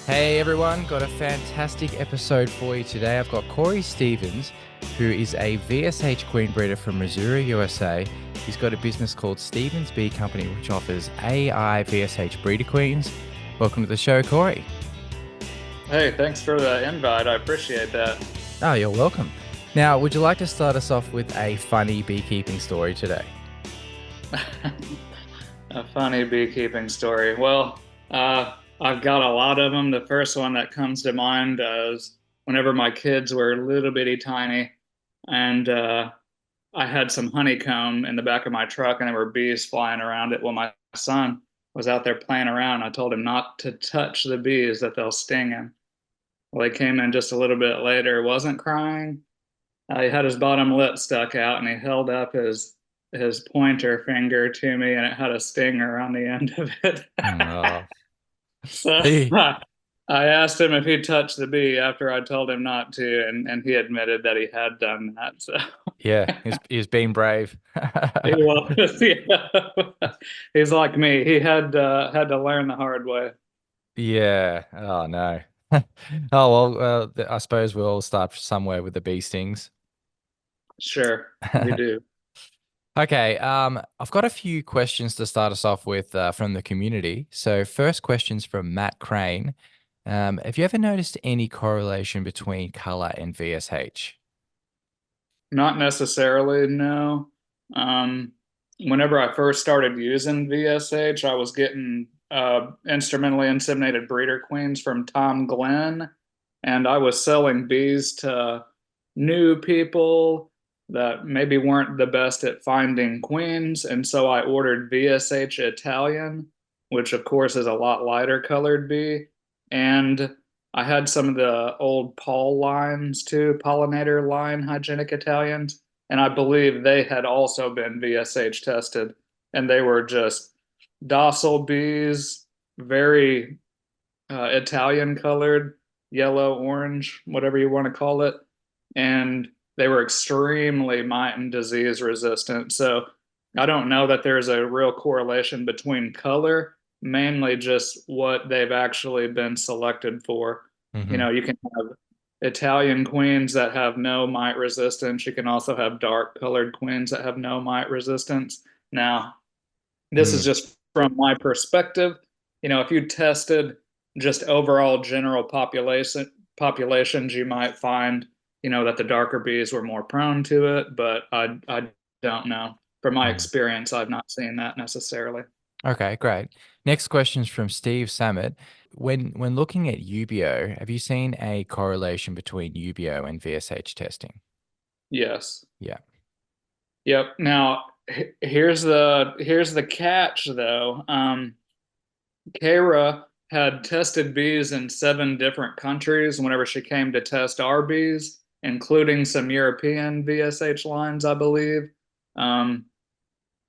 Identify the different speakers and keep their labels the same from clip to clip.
Speaker 1: Hey everyone, got a fantastic episode for you today. I've got Cory Stevens, who is a VSH queen breeder from Missouri, USA. He's got a business called Stevens Bee Company, which offers AI VSH breeder queens. Welcome to the show, Cory.
Speaker 2: Hey, thanks for the invite. I appreciate that.
Speaker 1: Oh, you're welcome. Now, would you like to start us off with a funny beekeeping story today?
Speaker 2: A funny beekeeping story. Well, I've got a lot of them. The first one that comes to mind is whenever my kids were little bitty tiny, and I had some honeycomb in the back of my truck, and there were bees flying around it. Well, my son was out there playing around. I told him not to touch the bees, that they'll sting him. Well, he came in just a little bit later, wasn't crying. He had his bottom lip stuck out, and he held up his pointer finger to me, and it had a stinger on the end of it.
Speaker 1: Oh.
Speaker 2: So I asked him if he'd touch the bee after I told him not to, and he admitted that he had done that. So
Speaker 1: Yeah, he's being brave.
Speaker 2: he was, yeah. He's like me. He had to learn the hard way.
Speaker 1: Yeah. Oh no. Oh well, I suppose we'll start somewhere with the bee stings.
Speaker 2: Sure, we do.
Speaker 1: Okay, I've got a few questions to start us off with from the community. So first question's from Matt Crane. Have you ever noticed any correlation between color and VSH?
Speaker 2: Not necessarily, no. Whenever I first started using VSH, I was getting instrumentally inseminated breeder queens from Tom Glenn, and I was selling bees to new people that maybe weren't the best at finding queens, and so I ordered VSH Italian, which of course is a lot lighter colored bee, and I had some of the old Paul lines too, pollinator line hygienic Italians, and I believe they had also been VSH tested, and they were just docile bees, very Italian colored, yellow, orange, whatever you want to call it, and they were extremely mite and disease resistant. So I don't know that there's a real correlation between color, mainly just what they've actually been selected for. You know, you can have Italian queens that have no mite resistance. You can also have dark colored queens that have no mite resistance. Now, this is just from my perspective. You know, if you tested just overall general populations, you might find, you know, that the darker bees were more prone to it, but I don't know. From my experience, I've not seen that necessarily.
Speaker 1: Okay, great. Next question's from Steve Sammut. When looking at UBeeO, have you seen a correlation between UBeeO and VSH testing?
Speaker 2: Yes.
Speaker 1: Yeah.
Speaker 2: Yep. Now, here's the catch though. Kara had tested bees in 7 different countries whenever she came to test our bees, including some European VSH lines, I believe. And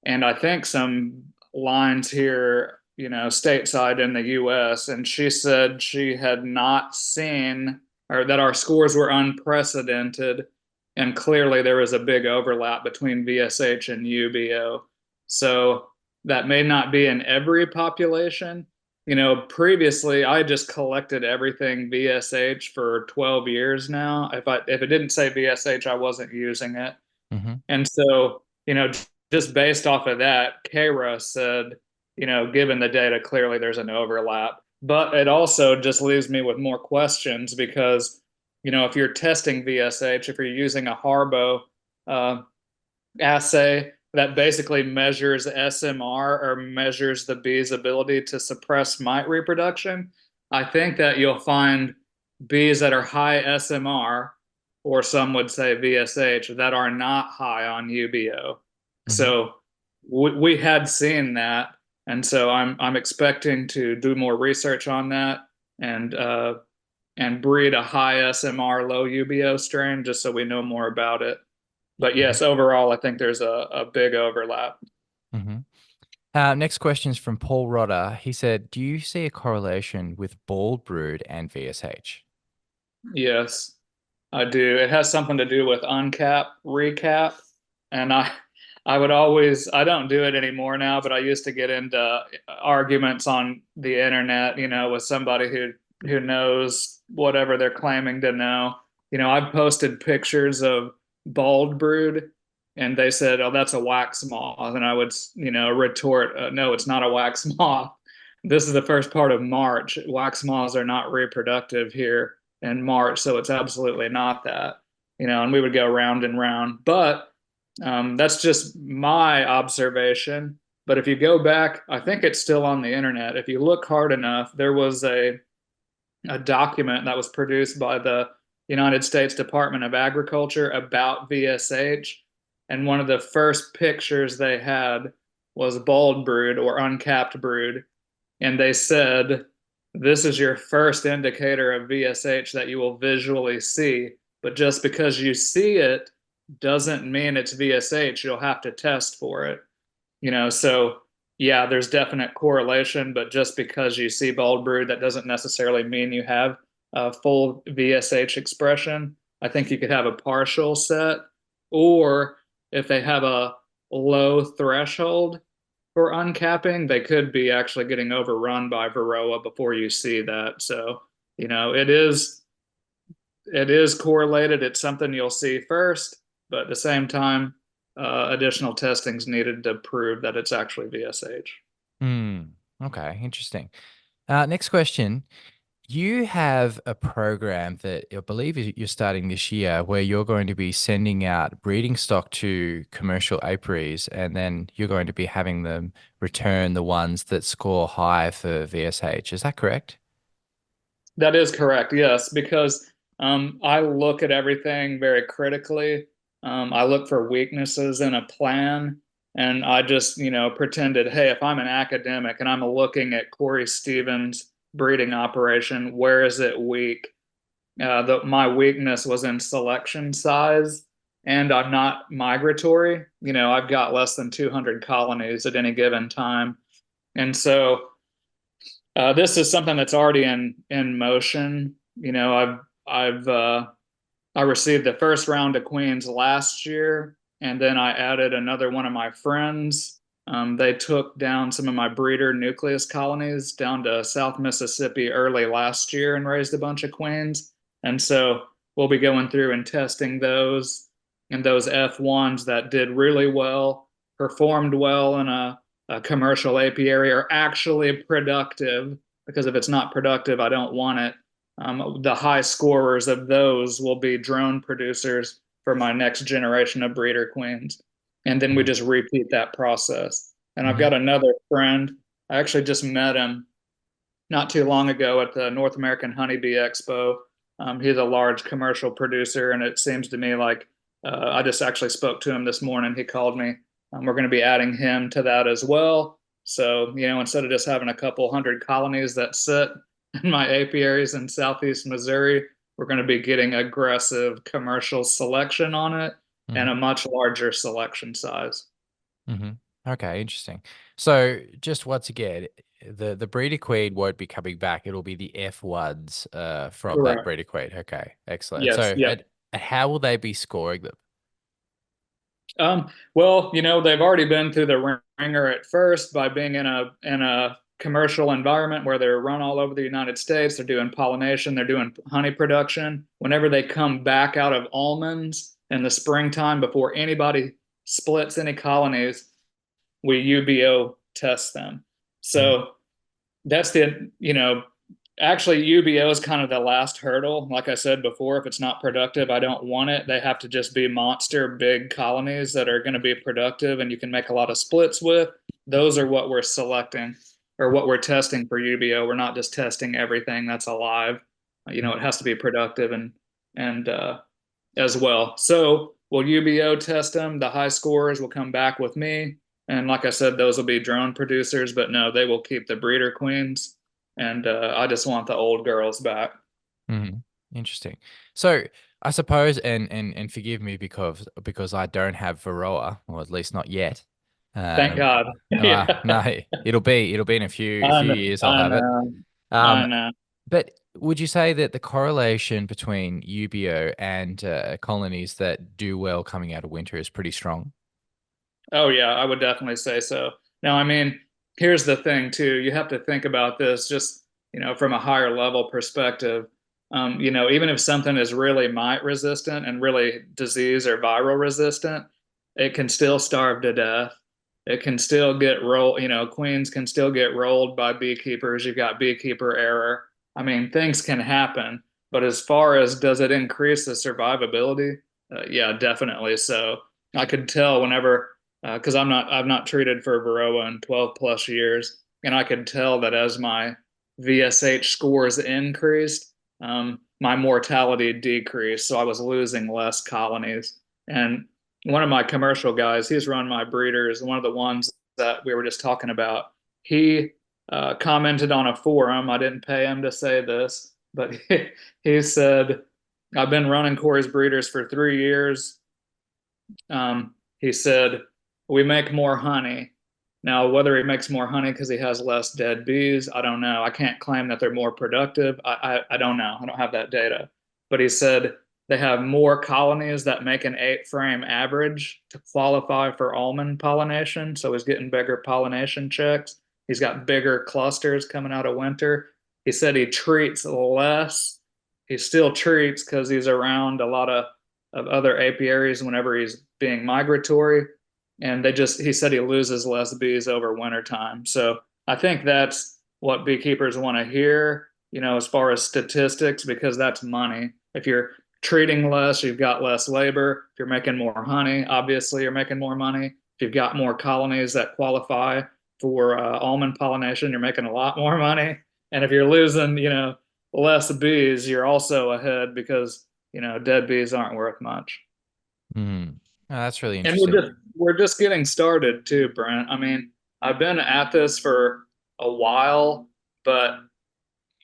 Speaker 2: I think some lines here, you know, stateside in the US. And she said she had not seen, or that our scores were unprecedented. And clearly there was a big overlap between VSH and UBeeO. So that may not be in every population. You know, previously I just collected everything VSH for 12 years now. If it didn't say VSH, I wasn't using it. And so, you know, just based off of that, Kara said, you know, given the data, clearly there's an overlap. But it also just leaves me with more questions because, you know, if you're testing VSH, if you're using a Harbo assay that basically measures SMR or measures the bee's ability to suppress mite reproduction, I think that you'll find bees that are high SMR, or some would say VSH, that are not high on UBeeO. So we had seen that, and so I'm expecting to do more research on that and breed a high SMR, low UBeeO strain just so we know more about it. But yes, overall, I think there's a big overlap.
Speaker 1: Next question is from Paul Rodder. He said, "Do you see a correlation with bald brood and VSH?"
Speaker 2: Yes, I do. It has something to do with uncap, recap, and I would always, I don't do it anymore now, but I used to get into arguments on the internet, with somebody who knows whatever they're claiming to know. I've posted pictures of bald brood, and they said, "Oh, that's a wax moth," and I would, retort, "No, it's not a wax moth. This is the first part of March. Wax moths are not reproductive here in March, so it's absolutely not that." And we would go round and round. But that's just my observation. But if you go back, I think it's still on the internet. If you look hard enough, there was a document that was produced by the United States Department of Agriculture about VSH. And one of the first pictures they had was bald brood or uncapped brood. And they said, "This is your first indicator of VSH that you will visually see. But just because you see it doesn't mean it's VSH. You'll have to test for it." So yeah, there's definite correlation, but just because you see bald brood, that doesn't necessarily mean you have a full VSH expression. I think you could have a partial set, or if they have a low threshold for uncapping, they could be actually getting overrun by Varroa before you see that. So, it is correlated. It's something you'll see first, but at the same time, additional testing is needed to prove that it's actually VSH.
Speaker 1: Hmm. Okay, interesting. Next question. You have a program that I believe you're starting this year where you're going to be sending out breeding stock to commercial apiaries, and then you're going to be having them return the ones that score high for VSH. Is that correct?
Speaker 2: That is correct, yes, because I look at everything very critically. I look for weaknesses in a plan, and I just, pretended, hey, if I'm an academic and I'm looking at Cory Stevens' breeding operation, where is it weak? My weakness was in selection size, and I'm not migratory. I've got less than 200 colonies at any given time, and so this is something that's already in motion. I received the first round of queens last year, and then I added another one of my friends. They took down some of my breeder nucleus colonies down to South Mississippi early last year and raised a bunch of queens. And so we'll be going through and testing those, and those F1s that did really well, performed well in a commercial apiary, are actually productive. Because if it's not productive, I don't want it. The high scorers of those will be drone producers for my next generation of breeder queens. And then we just repeat that process. And I've
Speaker 1: Mm-hmm.
Speaker 2: got another friend. I actually just met him not too long ago at the North American Honeybee Expo. He's a large commercial producer, and it seems to me like I just actually spoke to him this morning. He called me. We're going to be adding him to that as well. So, instead of just having a couple hundred colonies that sit in my apiaries in southeast Missouri, we're going to be getting aggressive commercial selection on it and
Speaker 1: Mm-hmm.
Speaker 2: a much larger selection size.
Speaker 1: Mm-hmm. Okay, interesting. So just once again, the breeder queen won't be coming back. It'll be the F1s from that
Speaker 2: Correct.
Speaker 1: breeder queen. Okay, excellent.
Speaker 2: Yes.
Speaker 1: So
Speaker 2: Yep.
Speaker 1: how will they be scoring them?
Speaker 2: Well, they've already been through the ringer at first by being in a commercial environment where they're run all over the United States. They're doing pollination, they're doing honey production. Whenever they come back out of almonds in the springtime, before anybody splits any colonies, we UBeeO test them.
Speaker 1: Mm-hmm.
Speaker 2: So that's actually UBeeO is kind of the last hurdle. Like I said before, if it's not productive, I don't want it. They have to just be monster big colonies that are going to be productive and you can make a lot of splits with. Those are what we're selecting or what we're testing for UBeeO. We're not just testing everything that's alive. It has to be productive and as well. So we'll UBeeO test them. The high scorers will come back with me. And like I said, those will be drone producers, but no, they will keep the breeder queens. And I just want the old girls back.
Speaker 1: Mm-hmm. Interesting. So I suppose, and forgive me because I don't have Varroa, or at least not yet.
Speaker 2: Thank
Speaker 1: Um,
Speaker 2: God. Yeah,
Speaker 1: no, it'll be in a
Speaker 2: I
Speaker 1: few
Speaker 2: know.
Speaker 1: years I'll
Speaker 2: I
Speaker 1: have it.
Speaker 2: know. I
Speaker 1: Um,
Speaker 2: know.
Speaker 1: but would you say that the correlation between UBeeO and colonies that do well coming out of winter is pretty strong?
Speaker 2: Oh yeah, I would definitely say so. Now, I mean, here's the thing too. You have to think about this just, from a higher level perspective. Even if something is really mite resistant and really disease or viral resistant, it can still starve to death. It can still get rolled, queens can still get rolled by beekeepers. You've got beekeeper error. I mean, things can happen, but as far as does it increase the survivability? Yeah, definitely so. I could tell whenever because I've not treated for Varroa in 12 plus years, and I could tell that as my VSH scores increased, my mortality decreased, so I was losing less colonies. And one of my commercial guys, he's run my breeders, one of the ones that we were just talking about, he commented on a forum. I didn't pay him to say this, but he said, I've been running Cory's breeders for 3 years. He said, we make more honey. Now, whether he makes more honey because he has less dead bees, I don't know. I can't claim that they're more productive. I don't know. I don't have that data. But he said they have more colonies that make an 8 frame average to qualify for almond pollination. So he's getting bigger pollination checks. He's got bigger clusters coming out of winter. He said he treats less. He still treats because he's around a lot of other apiaries whenever he's being migratory. And he said he loses less bees over wintertime. So I think that's what beekeepers want to hear, as far as statistics, because that's money. If you're treating less, you've got less labor. If you're making more honey, obviously you're making more money. If you've got more colonies that qualify for almond pollination, you're making a lot more money. And if you're losing, less bees, you're also ahead because dead bees aren't worth much.
Speaker 1: Hmm. Oh, that's really
Speaker 2: And
Speaker 1: interesting.
Speaker 2: we're just getting started too, Brent. I mean, I've been at this for a while, but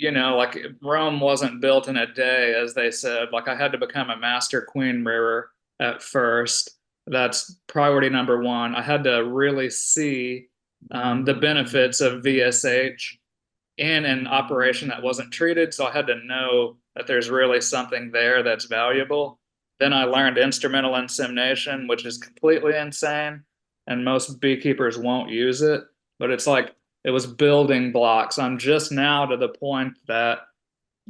Speaker 2: like Rome wasn't built in a day, as they said. Like I had to become a master queen rearer at first. That's priority number one. I had to really see the benefits of VSH in an operation that wasn't treated. So I had to know that there's really something there that's valuable. Then I learned instrumental insemination, which is completely insane. And most beekeepers won't use it, but it's like it was building blocks. I'm just now to the point that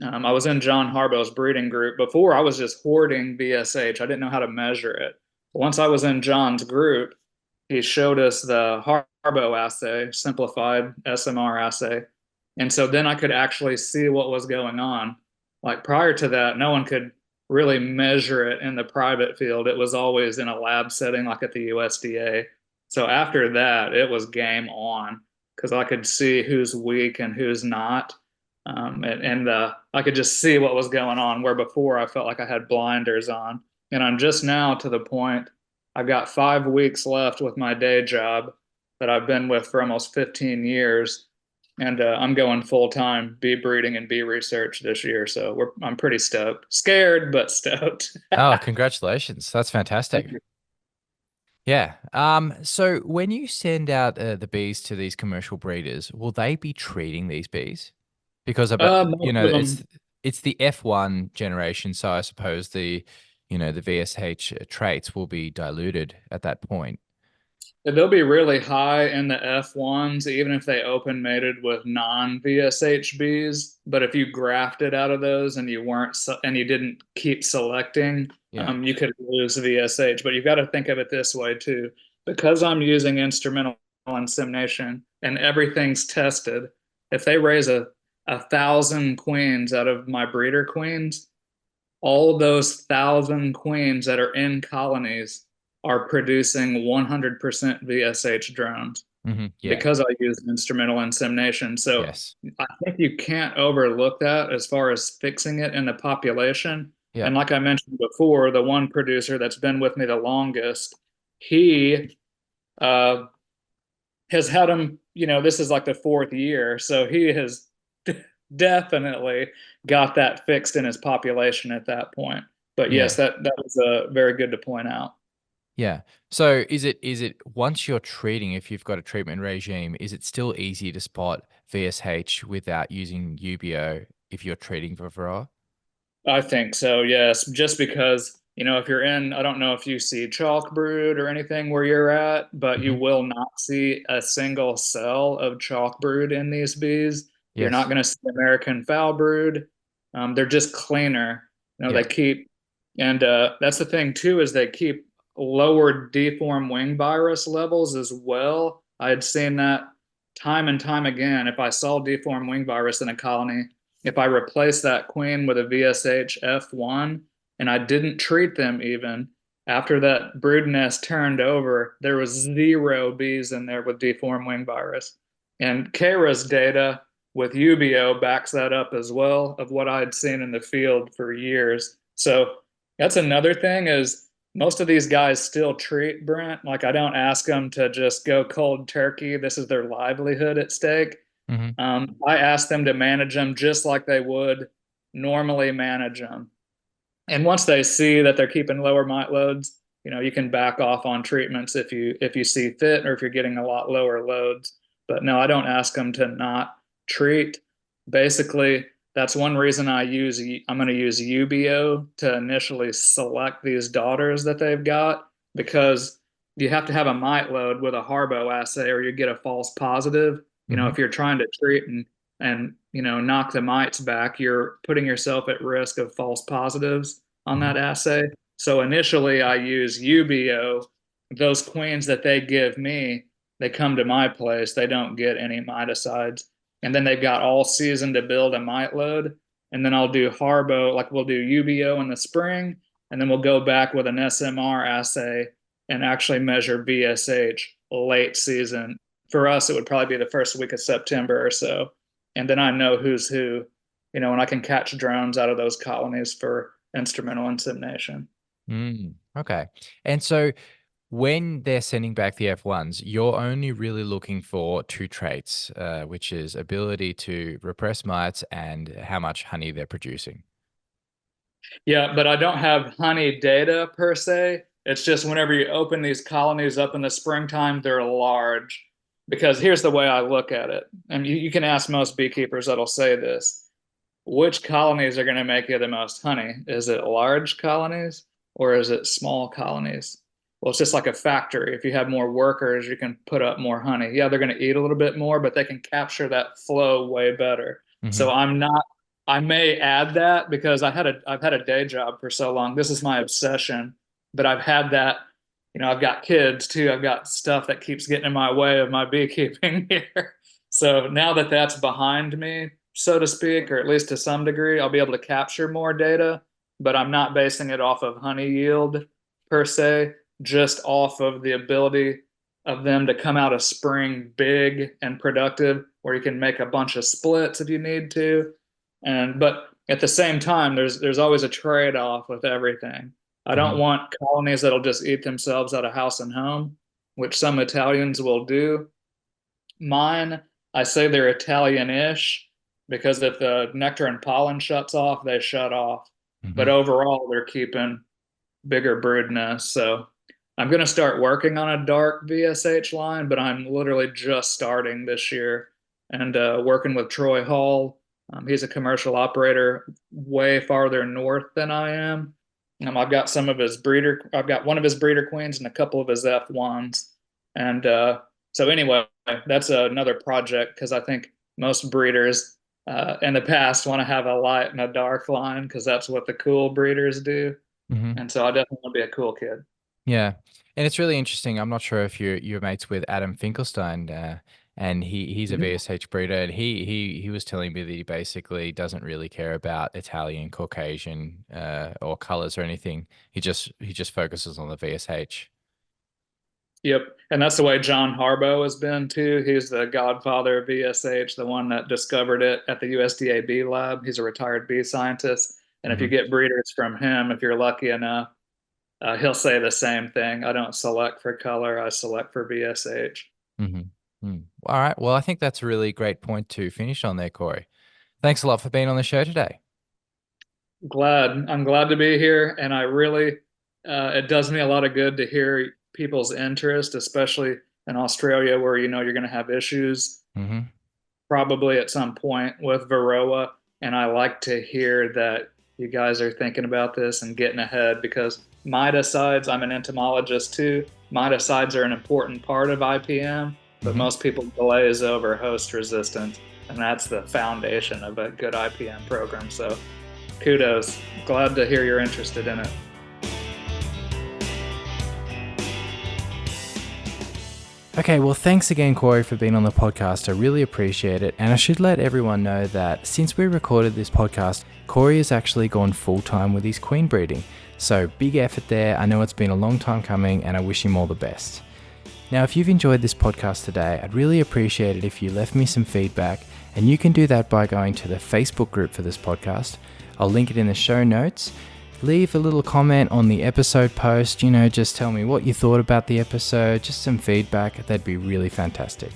Speaker 2: I was in John Harbo's breeding group. Before I was just hoarding VSH. I didn't know how to measure it. Once I was in John's group, he showed us the Harbo assay, simplified SMR assay. And so then I could actually see what was going on. Like prior to that, no one could really measure it in the private field. It was always in a lab setting, like at the USDA. So after that, it was game on because I could see who's weak and who's not. And I could just see what was going on, where before I felt like I had blinders on. And I'm just now to the point I've got 5 weeks left with my day job that I've been with for almost 15 years. And I'm going full time bee breeding and bee research this year. So I'm pretty stoked. Scared, but stoked.
Speaker 1: Oh, congratulations. That's
Speaker 2: Thank
Speaker 1: fantastic.
Speaker 2: you.
Speaker 1: Yeah. So when you send out the bees to these commercial breeders, will they be treating these bees? Because about,
Speaker 2: Most of them.
Speaker 1: it's the F1 generation, so I suppose the VSH traits will be diluted at that point.
Speaker 2: They'll be really high in the F1s, even if they open mated with non-VSHBs. But if you grafted out of those and you didn't keep selecting,
Speaker 1: Yeah.
Speaker 2: you could lose VSH. But you've got to think of it this way too. Because I'm using instrumental insemination and everything's tested, if they raise a thousand queens out of my breeder queens, all those thousand queens that are in colonies are producing 100% VSH drones
Speaker 1: Yeah.
Speaker 2: because I use instrumental insemination. So
Speaker 1: Yes.
Speaker 2: I think you can't overlook that as far as fixing it in the population.
Speaker 1: Yeah.
Speaker 2: And like I mentioned before, the one producer that's been with me the longest, he uh, has had them, this is like the fourth year. So he has definitely got that fixed in his population at that point. But yes,
Speaker 1: Yeah.
Speaker 2: that was very good to point out.
Speaker 1: Yeah. So is it once you're treating, if you've got a treatment regime, is it still easy to spot VSH without using UBeeO if you're treating for varroa?
Speaker 2: I think so, yes. Just because, if you're in, I don't know if you see chalk brood or anything where you're at, but you
Speaker 1: Hmm.
Speaker 2: will not see a single cell of chalk brood in these bees. You're not
Speaker 1: Yes.
Speaker 2: going to see American foul brood. They're just cleaner. They
Speaker 1: Yeah.
Speaker 2: keep, and that's the thing too, is they keep lower deform wing virus levels as well. I had seen that time and time again. If I saw deform wing virus in a colony, if I replaced that queen with a VSH F1 and I didn't treat them even after that brood nest turned over, there was zero bees in there with deformed wing virus. And Kara's data with UBeeO backs that up as well of what I had seen in the field for years. So that's another thing is most of these guys still treat Brent. Like I don't ask them to just go cold turkey. This is their livelihood at stake.
Speaker 1: Hmm.
Speaker 2: I ask them to manage them just like they would normally manage them. And once they see that they're keeping lower mite loads, you can back off on treatments if you see fit or if you're getting a lot lower loads. But no, I don't ask them to not treat. Basically, that's one reason I'm going to use UBeeO to initially select these daughters that they've got because you have to have a mite load with a Harbo assay or you get a false positive.
Speaker 1: Hmm.
Speaker 2: If you're trying to treat and knock the mites back, you're putting yourself at risk of false positives on
Speaker 1: Hmm.
Speaker 2: that assay. So initially I use UBeeO. Those queens that they give me, they come to my place. They don't get any miticides. And then they've got all season to build a mite load. And then I'll do Harbo, like we'll do UBeeO in the spring, and then we'll go back with an SMR assay and actually measure VSH late season. For us, it would probably be the first week of September or so. And then I know who's who, and I can catch drones out of those colonies for instrumental insemination.
Speaker 1: Mm, okay. And so when they're sending back the F1s, you're only really looking for two traits, which is ability to repress mites and how much honey they're producing.
Speaker 2: Yeah, but I don't have honey data per se. It's just whenever you open these colonies up in the springtime, they're large. Because here's the way I look at it, and you can ask most beekeepers that'll say this. Which colonies are going to make you the most honey? Is it large colonies or is it small colonies? Well, it's just like a factory. If you have more workers, you can put up more honey. Yeah, they're going to eat a little bit more, but they can capture that flow way better. So
Speaker 1: Hmm.
Speaker 2: I may add that because I've had a day job for so long. This is my obsession, but I've had that, I've got kids too. I've got stuff that keeps getting in my way of my beekeeping here. So now that that's behind me, so to speak, or at least to some degree, I'll be able to capture more data, but I'm not basing it off of honey yield per se, just off of the ability of them to come out of spring big and productive, where you can make a bunch of splits if you need to. And but at the same time, there's always a trade-off with everything. I don't
Speaker 1: Hmm.
Speaker 2: want colonies that'll just eat themselves out of house and home, which some Italians will do. Mine, I say they're Italian-ish because if the nectar and pollen shuts off, they shut off. But
Speaker 1: Hmm.
Speaker 2: overall, they're keeping bigger brood nests. So I'm going to start working on a dark VSH line, but I'm literally just starting this year and working with Troy Hall. He's a commercial operator way farther north than I am. I've got one of his breeder queens and a couple of his F1s. And so anyway, that's another project because I think most breeders in the past want to have a light and a dark line because that's what the cool breeders do.
Speaker 1: Hmm.
Speaker 2: And so I definitely want to be a cool kid.
Speaker 1: Yeah, and it's really interesting. I'm not sure if you're mates with Adam Finkelstein, and he's a
Speaker 2: Mhm.
Speaker 1: VSH breeder, and he was telling me that he basically doesn't really care about Italian, Caucasian, or colors or anything. He just focuses on the VSH.
Speaker 2: Yep. And that's the way John Harbo has been too. He's the godfather of VSH, the one that discovered it at the USDA bee lab. He's a retired bee scientist. And if you
Speaker 1: Hmm.
Speaker 2: get breeders from him, if you're lucky enough, he'll say the same thing. I don't select for color, I select for VSH.
Speaker 1: Hmm. Mm. All right. Well, I think that's a really great point to finish on there, Corey. Thanks a lot for being on the show today.
Speaker 2: I'm glad to be here. And I really It does me a lot of good to hear people's interest, especially in Australia, where you're going to have issues
Speaker 1: Hmm.
Speaker 2: probably at some point with Varroa. And I like to hear that you guys are thinking about this and getting ahead because miticides, I'm an entomologist too. Miticides are an important part of IPM, but
Speaker 1: Hmm.
Speaker 2: most people glaze over host resistance. And that's the foundation of a good IPM program. So kudos. Glad to hear you're interested in it.
Speaker 1: Okay, well, thanks again, Cory, for being on the podcast. I really appreciate it. And I should let everyone know that since we recorded this podcast, Cory has actually gone full-time with his queen breeding. So big effort there. I know it's been a long time coming, and I wish him all the best. Now, if you've enjoyed this podcast today, I'd really appreciate it if you left me some feedback, and you can do that by going to the Facebook group for this podcast. I'll link it in the show notes. Leave a little comment on the episode post, just tell me what you thought about the episode, just some feedback, that'd be really fantastic.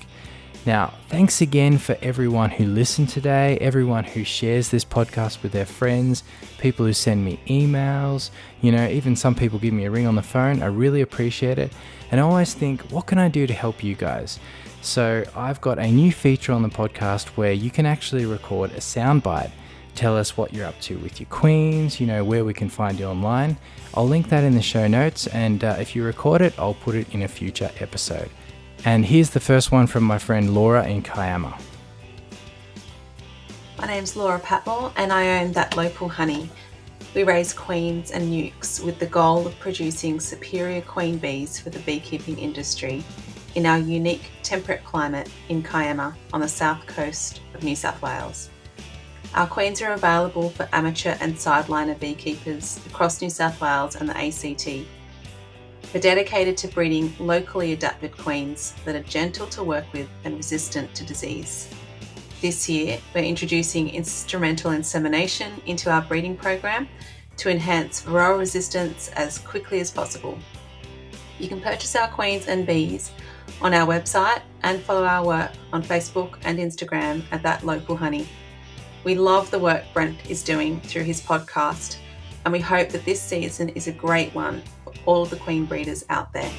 Speaker 1: Now, thanks again for everyone who listened today, everyone who shares this podcast with their friends, people who send me emails, even some people give me a ring on the phone. I really appreciate it. And I always think, what can I do to help you guys? So I've got a new feature on the podcast where you can actually record a soundbite. Tell us what you're up to with your queens, where we can find you online. I'll link that in the show notes, and if you record it, I'll put it in a future episode. And here's the first one from my friend Laura in Kiama.
Speaker 3: My name's Laura Patmore and I own That Local Honey. We raise queens and nukes with the goal of producing superior queen bees for the beekeeping industry in our unique temperate climate in Kiama on the south coast of New South Wales. Our queens are available for amateur and sideliner beekeepers across New South Wales and the ACT. We're dedicated to breeding locally adapted queens that are gentle to work with and resistant to disease. This year, we're introducing instrumental insemination into our breeding program to enhance varroa resistance as quickly as possible. You can purchase our queens and bees on our website and follow our work on Facebook and Instagram at That Local Honey. We love the work Brent is doing through his podcast, and we hope that this season is a great one for all of the queen breeders out there.